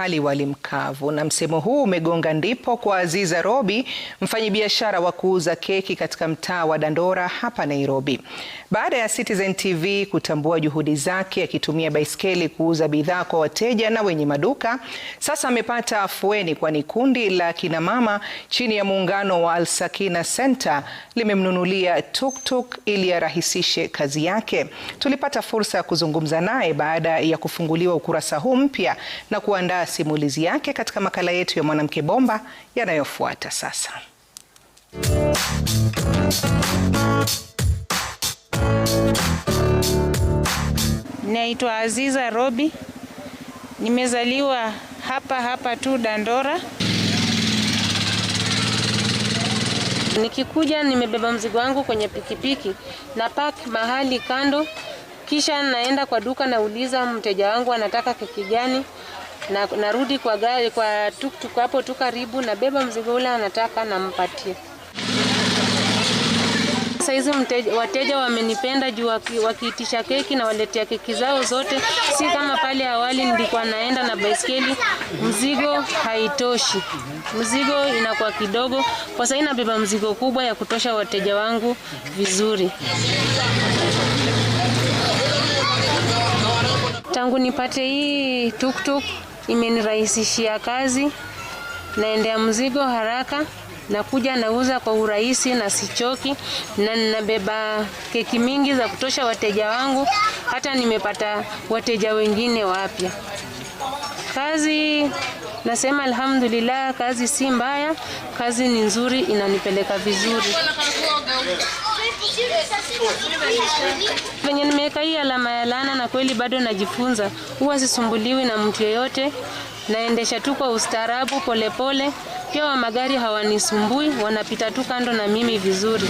Hali wali mkavu, na msemo huu umegonga ndipo kwa Aziza Robi, mfanyabiashara wa kuuza keki katika mtaa wa Dandora hapa Nairobi. Baada ya Citizen TV kutambua juhudi zake akitumia baiskeli kuuza bidhaa kwa wateja na wenye maduka, sasa amepata afueni, kwani kundi la kina mama chini ya muungano wa Al Sakina Center limemnunulia tuktuk ili arahisishe kazi yake. Tulipata fursa ya kuzungumza naye baada ya kufunguliwa ukurasa huu mpya na kuandaa simulizi yake katika makala yetu ya Mwanamke Bomba yanayofuata sasa. Naitwa Aziza Robi. Nimezaliwa hapa tu Dandora. Nikikuja nimebeba mzigo wangu kwenye pikipiki na park mahali kando, kisha naenda kwa duka nauliza mteja wangu anataka keki gani, na narudi kwa gari kwa tuktuk hapo tu karibu, na beba mzigo ule anataka nampatia. Saizi wateja wamenipenda juu wakiitisha keki na waletea keki zao zote. Si kama pale awali nilikuwa naenda na baiskeli, mzigo haitoshi. Mzigo inakuwa kidogo. Kwa sasa nabeba mzigo kubwa ya kutosha wateja wangu vizuri. Tangu nipate hii tuktuk imenirahisishia kazi. Naendea mzigo haraka, nakuja nauza kwa urahisi na sichoki, na nabeba keki mingi za kutosha wateja wangu. Hata nimepata wateja wengine wapya. Kazi nasema alhamdulillah, kazi si mbaya, kazi ni nzuri, inanipeleka vizuri. Venye nimeweka hii alama ya laana, na kweli bado najifunza. Huwa sisumbuliwi na mtu yeyote, naendesha tu kwa ustaarabu polepole. Pia wa magari hawanisumbui, wanapita tu kando na mimi vizuri.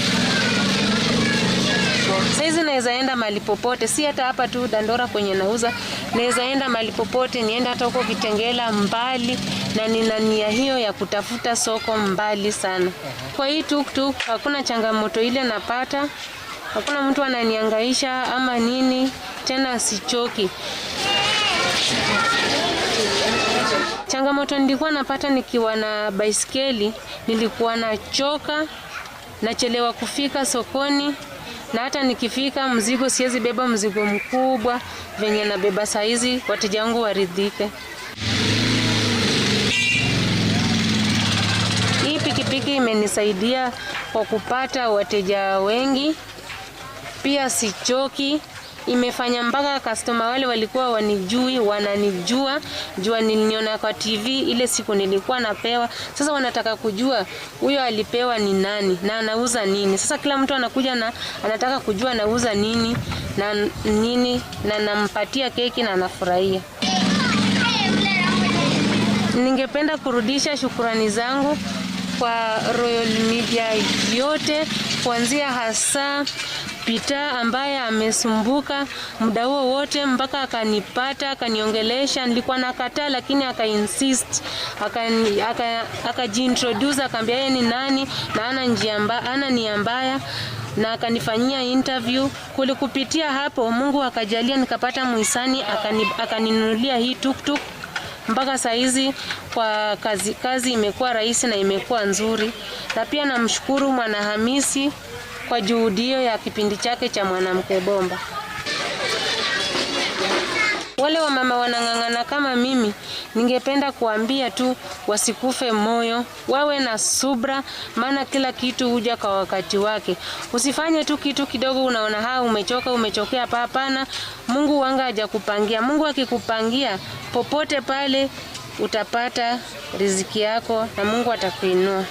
Saizi naweza enda mahali popote, si hata hapa tu Dandora kwenye nauza. Naweza enda mahali popote, nienda hata huko Kitengela mbali, na nina nia hiyo ya kutafuta soko mbali sana. Kwa hii tuktuk hakuna changamoto ile napata, hakuna mtu ananihangaisha ama nini, tena sichoki. Changamoto nilikuwa napata nikiwa na baiskeli, nilikuwa nachoka, nachelewa kufika sokoni, na hata nikifika mzigo siwezi beba mzigo mkubwa venye nabeba saizi, wateja wangu waridhike. Hii pikipiki imenisaidia kwa kupata wateja wengi, pia sichoki. Imefanya mpaka customer wale walikuwa wanijui, wananijua, jua niliniona kwa TV ile siku nilikuwa napewa. Sasa wanataka kujua huyo alipewa ni nani na anauza nini. Sasa kila mtu anakuja na anataka kujua nauza nini na nampatia keki na anafurahia. Ningependa kurudisha shukrani zangu kwa Royal Media yote, kuanzia hasa Peter ambaye amesumbuka muda huo wote mpaka akanipata, akaniongelesha. Nilikuwa nakataa, lakini akainsist, akajiintroduce, akaambia yeye ni nani na ana nia mbaya, na akanifanyia interview. Kupitia hapo Mungu akajalia nikapata muhisani, akaninunulia hii tuktuk. Mpaka saizi kwa kazi imekuwa rahisi na imekuwa nzuri. Na pia namshukuru Mwanahamisi kwa juhudi ya kipindi chake cha Mwanamke Bomba. Wale wa mama wanang'ang'ana kama mimi, ningependa kuambia tu wasikufe moyo, wawe na subra, maana kila kitu huja kwa wakati wake. Usifanye tu kitu kidogo unaona umechokea. Hapana, Mungu wanga hajakupangia. Mungu akikupangia popote pale utapata riziki yako na Mungu atakuinua.